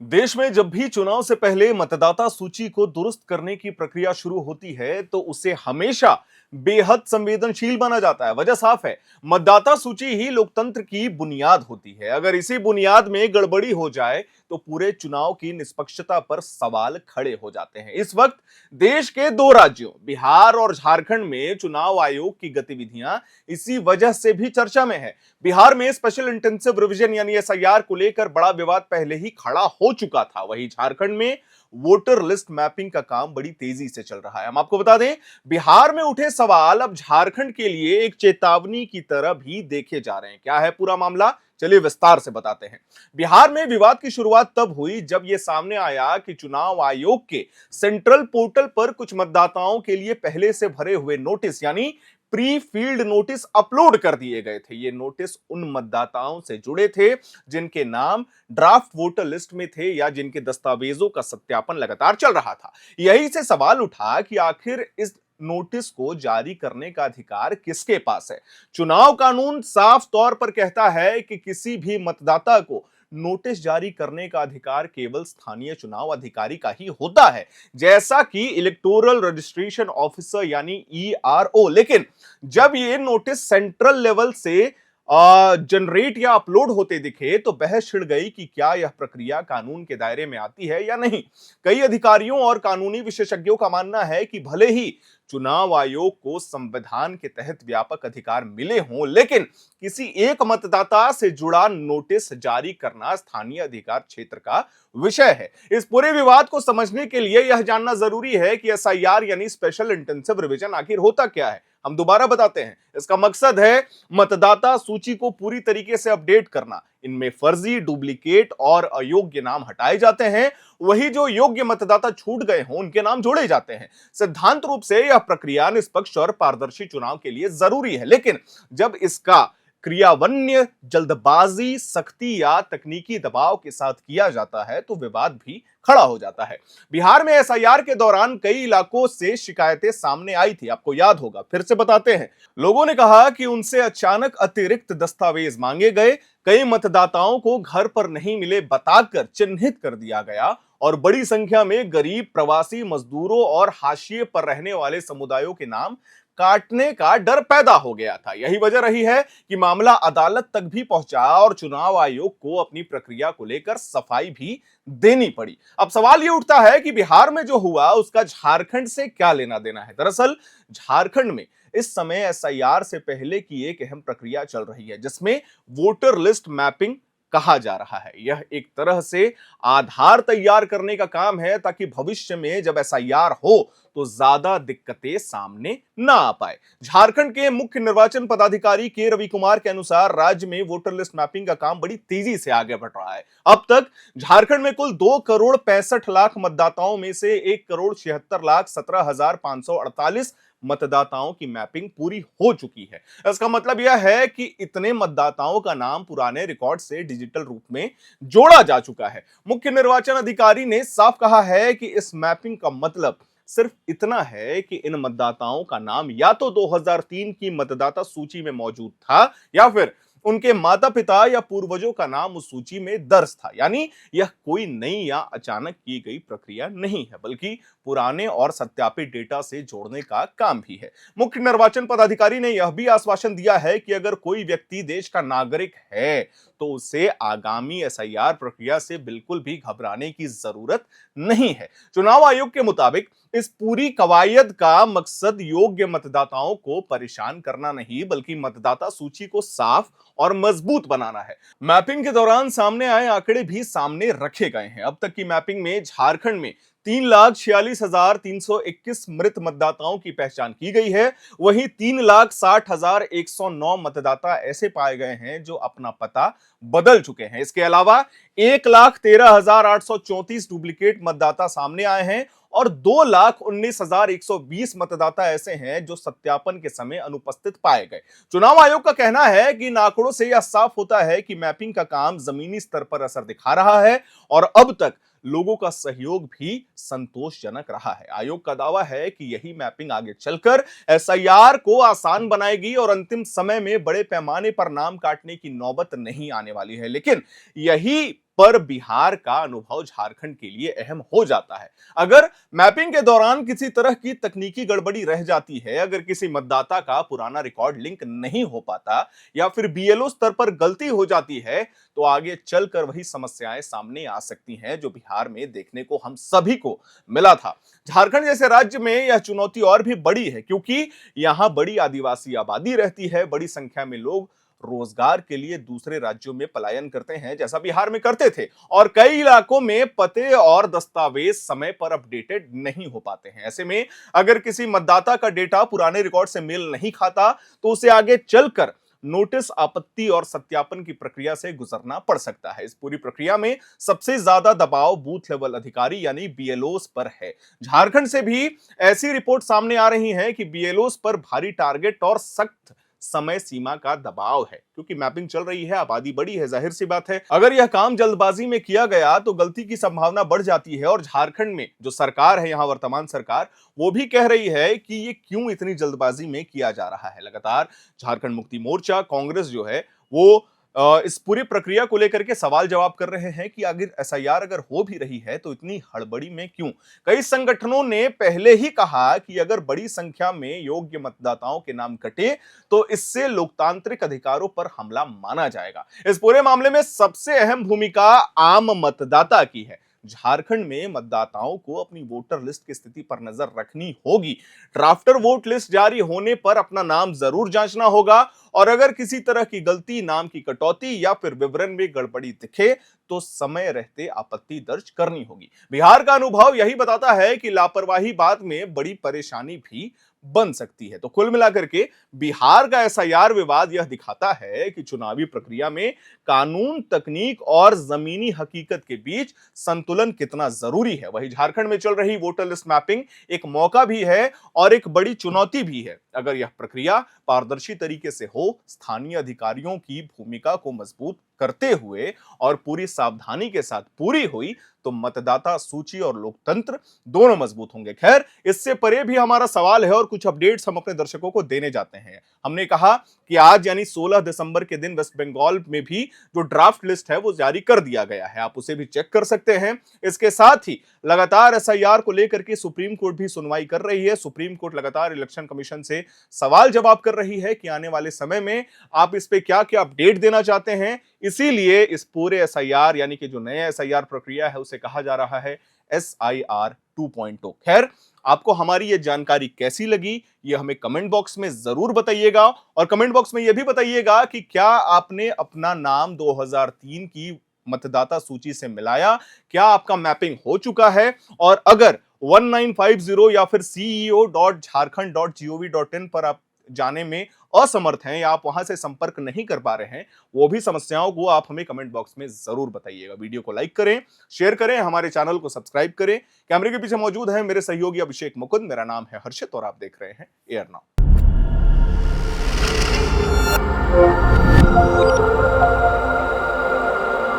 देश में जब भी चुनाव से पहले मतदाता सूची को दुरुस्त करने की प्रक्रिया शुरू होती है तो उसे हमेशा बेहद संवेदनशील माना जाता है। वजह साफ है, मतदाता सूची ही लोकतंत्र की बुनियाद होती है। अगर इसी बुनियाद में गड़बड़ी हो जाए तो पूरे चुनाव की निष्पक्षता पर सवाल खड़े हो जाते हैं। इस वक्त देश के दो राज्यों बिहार और झारखंड में चुनाव आयोग की गतिविधियां इसी वजह से भी चर्चा में है। बिहार में स्पेशल इंटेंसिव रिवीजन यानी एसआईआर को लेकर बड़ा विवाद पहले ही खड़ा हो चुका था। वहीं झारखंड में वोटर लिस्ट मैपिंग का काम बड़ी तेजी से चल रहा है। हम आपको बता दें, बिहार में उठे सवाल अब झारखंड के लिए एक चेतावनी की तरह भी देखे जा रहे हैं। क्या है पूरा मामला, चलिए विस्तार से बताते हैं। बिहार में विवाद की शुरुआत तब हुई जब यह सामने आया कि चुनाव आयोग के सेंट्रल पोर्टल पर कुछ मतदाताओं के लिए पहले से भरे हुए नोटिस यानी प्री फील्ड नोटिस अपलोड कर दिए गए थे। ये नोटिस उन मतदाताओं से जुड़े थे जिनके नाम ड्राफ्ट वोटर लिस्ट में थे या जिनके दस्तावेजों का सत्यापन लगातार चल रहा था। यही से सवाल उठा कि आखिर इस नोटिस को जारी करने का अधिकार किसके पास है। चुनाव कानून साफ तौर पर कहता है कि किसी भी मतदाता को नोटिस जारी करने का अधिकार केवल स्थानीय चुनाव अधिकारी का ही होता है, जैसा कि इलेक्टोरल रजिस्ट्रेशन ऑफिसर यानी ईआरओ। लेकिन जब ये नोटिस सेंट्रल लेवल से जनरेट या अपलोड होते दिखे तो बहस छिड़ गई कि क्या यह प्रक्रिया कानून के दायरे में आती है या नहीं। कई अधिकारियों और कानूनी विशेषज्ञों का मानना है कि भले ही चुनाव आयोग को संविधान के तहत व्यापक अधिकार मिले हों, लेकिन किसी एक मतदाता से जुड़ा नोटिस जारी करना स्थानीय अधिकार क्षेत्र का विषय है। इस पूरे विवाद को समझने के लिए यह जानना जरूरी है कि एसआईआर यानी स्पेशल इंटेंसिव रिवीजन आखिर होता क्या है। हम दोबारा बताते हैं। इसका मकसद है मतदाता सूची को पूरी तरीके से अपडेट करना। इनमें फर्जी, डुप्लीकेट और अयोग्य नाम हटाए जाते हैं। वही जो योग्य मतदाता छूट गए हों उनके नाम जोड़े जाते हैं। सिद्धांत रूप से यह प्रक्रिया निष्पक्ष और पारदर्शी चुनाव के लिए जरूरी है, लेकिन जब इसका क्रियान्वयन जल्दबाजी, सख्ती या तकनीकी दबाव के साथ किया जाता है तो विवाद भी खड़ा हो जाता है। बिहार में एसआईआर के दौरान कई इलाकों से शिकायतें सामने आई थी, आपको याद होगा। फिर से बताते हैं। लोगों ने कहा कि उनसे अचानक अतिरिक्त दस्तावेज मांगे गए, कई मतदाताओं को घर पर नहीं मिले बताकर चिन्हित कर दिया गया और बड़ी संख्या में गरीब, प्रवासी मजदूरों और हाशिए पर रहने वाले समुदायों के नाम काटने का डर पैदा हो गया था। यही वजह रही है कि मामला अदालत तक भी पहुंचा और चुनाव आयोग को अपनी प्रक्रिया को लेकर सफाई भी देनी पड़ी। अब सवाल यह उठता है कि बिहार में जो हुआ उसका झारखंड से क्या लेना देना है। दरअसल झारखंड में इस समय एसआईआर से पहले की एक अहम प्रक्रिया चल रही है जिसमें वोटर लिस्ट मैपिंग कहा जा रहा है। यह एक तरह से आधार तैयार करने का काम है ताकि भविष्य में जब एसआईआर हो तो ज्यादा दिक्कतें सामने ना आ पाए। झारखंड के मुख्य निर्वाचन पदाधिकारी के रवि कुमार के अनुसार राज्य में वोटर लिस्ट मैपिंग का काम बड़ी तेजी से आगे बढ़ रहा है। अब तक झारखंड में कुल 2,65,00,000 मतदाताओं में से 1,76,17,548 मतदाताओं की मैपिंग पूरी हो चुकी है। इसका मतलब यह है कि इतने मतदाताओं का नाम पुराने रिकॉर्ड से डिजिटल रूप में जोड़ा जा चुका है। मुख्य निर्वाचन अधिकारी ने साफ कहा है कि इस मैपिंग का मतलब सिर्फ इतना है कि इन मतदाताओं का नाम या तो 2003 की मतदाता सूची में मौजूद था या फिर उनके माता पिता या पूर्वजों का नाम उस सूची में दर्ज था। यानी यह कोई नई या अचानक की गई प्रक्रिया नहीं है, बल्कि पुराने और सत्यापित डेटा से जोड़ने का काम भी है। मुख्य निर्वाचन पदाधिकारी ने यह भी आश्वासन दिया है कि अगर कोई व्यक्ति देश का नागरिक है तो उसे आगामी एसआईआर प्रक्रिया से बिल्कुल भी घबराने की जरूरत नहीं है। चुनाव आयोग के मुताबिक इस पूरी कवायद का मकसद योग्य मतदाताओं को परेशान करना नहीं, बल्कि मतदाता सूची को साफ और मजबूत बनाना है। मैपिंग के दौरान सामने आए आंकड़े भी सामने रखे गए हैं। अब तक की मैपिंग में झारखंड में 3,46,321 मृत मतदाताओं की पहचान की गई है। वहीं 3,60,109 मतदाता ऐसे पाए गए हैं जो अपना पता बदल चुके हैं। इसके अलावा 1,13,834 डुप्लीकेट मतदाता सामने आए हैं और 2,19,120 मतदाता ऐसे हैं जो सत्यापन के समय अनुपस्थित पाए गए। चुनाव आयोग का कहना है कि इन आंकड़ों से यह साफ होता है कि मैपिंग का काम जमीनी स्तर पर असर दिखा रहा है और अब तक लोगों का सहयोग भी संतोषजनक रहा है। आयोग का दावा है कि यही मैपिंग आगे चलकर एसआईआर को आसान बनाएगी और अंतिम समय में बड़े पैमाने पर नाम काटने की नौबत नहीं आने वाली है। लेकिन यही पर बिहार का अनुभव झारखंड के लिए अहम हो जाता है। अगर मैपिंग के दौरान किसी तरह की तकनीकी गड़बड़ी रह जाती है, अगर किसी मतदाता का पुराना रिकॉर्ड लिंक नहीं हो पाता या फिर बीएलओ स्तर पर गलती हो जाती है, तो आगे चलकर वही समस्याएं सामने आ सकती हैं जो बिहार में देखने को हम सभी को मिला था। झारखंड जैसे राज्य में यह चुनौती और भी बड़ी है, क्योंकि यहां बड़ी आदिवासी आबादी रहती है, बड़ी संख्या में लोग रोजगार के लिए दूसरे राज्यों में पलायन करते हैं, जैसा बिहार में करते थे, और कई इलाकों में पते और दस्तावेज समय पर अपडेटेड नहीं हो पाते हैं। ऐसे में अगर किसी मतदाता का डेटा पुराने रिकॉर्ड से मेल नहीं खाता, तो उसे आगे चलकर नोटिस, आपत्ति और सत्यापन की प्रक्रिया से गुजरना पड़ सकता है। इस पूरी प्रक्रिया में सबसे ज्यादा दबाव बूथ लेवल अधिकारी यानी बीएलओस पर है। झारखंड से भी ऐसी रिपोर्ट सामने आ रही है कि बीएलओस पर भारी टारगेट और सख्त समय सीमा का दबाव है, क्योंकि मैपिंग चल रही है, आबादी बड़ी है, जाहिर सी बात है अगर यह काम जल्दबाजी में किया गया तो गलती की संभावना बढ़ जाती है। और झारखंड में जो सरकार है, यहां वर्तमान सरकार, वो भी कह रही है कि ये क्यों इतनी जल्दबाजी में किया जा रहा है। लगातार झारखंड मुक्ति मोर्चा, कांग्रेस जो है वो इस पूरी प्रक्रिया को लेकर के सवाल जवाब कर रहे हैं कि अगर एसआईआर अगर हो भी रही है तो इतनी हड़बड़ी में क्यों। कई संगठनों ने पहले ही कहा कि अगर बड़ी संख्या में योग्य मतदाताओं के नाम कटे तो इससे लोकतांत्रिक अधिकारों पर हमला माना जाएगा। इस पूरे मामले में सबसे अहम भूमिका आम मतदाता की है। झारखंड में मतदाताओं को अपनी वोटर लिस्ट की स्थिति पर नजर रखनी होगी। ड्राफ्टर वोट लिस्ट जारी होने पर अपना नाम जरूर जांचना होगा, और अगर किसी तरह की गलती, नाम की कटौती या फिर विवरण में गड़बड़ी दिखे तो समय रहते आपत्ति दर्ज करनी होगी। बिहार का अनुभव यही बताता है कि लापरवाही बाद में बड़ी परेशानी भी बन सकती है। तो कुल मिलाकर के बिहार का एसआईआर विवाद यह दिखाता है कि चुनावी प्रक्रिया में कानून, तकनीक और जमीनी हकीकत के बीच संतुलन कितना जरूरी है। वही झारखंड में चल रही वोटर लिस्ट मैपिंग एक मौका भी है और एक बड़ी चुनौती भी है। अगर यह प्रक्रिया पारदर्शी तरीके से हो, स्थानीय अधिकारियों की भूमिका को मजबूत करते हुए और पूरी सावधानी के साथ पूरी हुई, तो मतदाता सूची और लोकतंत्र दोनों मजबूत होंगे। खैर, इससे परे भी हमारा सवाल है और कुछ अपडेट्स हम अपने दर्शकों को देने जाते हैं। हमने कहा कि आज यानी 16 दिसंबर के दिन वेस्ट बंगाल में भी जो ड्राफ्ट लिस्ट है वो जारी कर दिया गया है, आप उसे भी चेक कर सकते हैं। इसके साथ ही लगातार एसआईआर को लेकर के सुप्रीम कोर्ट भी सुनवाई कर रही है। सुप्रीम कोर्ट लगातार इलेक्शन कमीशन से सवाल जवाब कर रही है कि आने वाले समय में आप इस पे क्या क्या अपडेट देना चाहते हैं। इसीलिए इस पूरे एसआईआर यानी कि जो नया एसआईआर प्रक्रिया है उसे कहा जा रहा है एसआईआर 2.0। खैर, आपको हमारी ये जानकारी कैसी लगी, ये हमें कमेंट बॉक्स में जरूर बताइएगा, और कमेंट बॉक्स में यह भी बताइएगा कि क्या आपने अपना नाम 2003 की मतदाता सूची से मिलाया, क्या आपका मैपिंग हो चुका है, और अगर 1950 या फिर ceo.jharkhand.gov.in पर आप जाने में असमर्थ हैं या आप वहां से संपर्क नहीं कर पा रहे हैं, वो भी समस्याओं को आप हमें कमेंट बॉक्स में जरूर बताइएगा। वीडियो को लाइक करें, शेयर करें, हमारे चैनल को सब्सक्राइब करें। कैमरे के पीछे मौजूद है मेरे सहयोगी अभिषेक मुकुंद, मेरा नाम है हर्षित और आप देख रहे हैं एयर नाउ।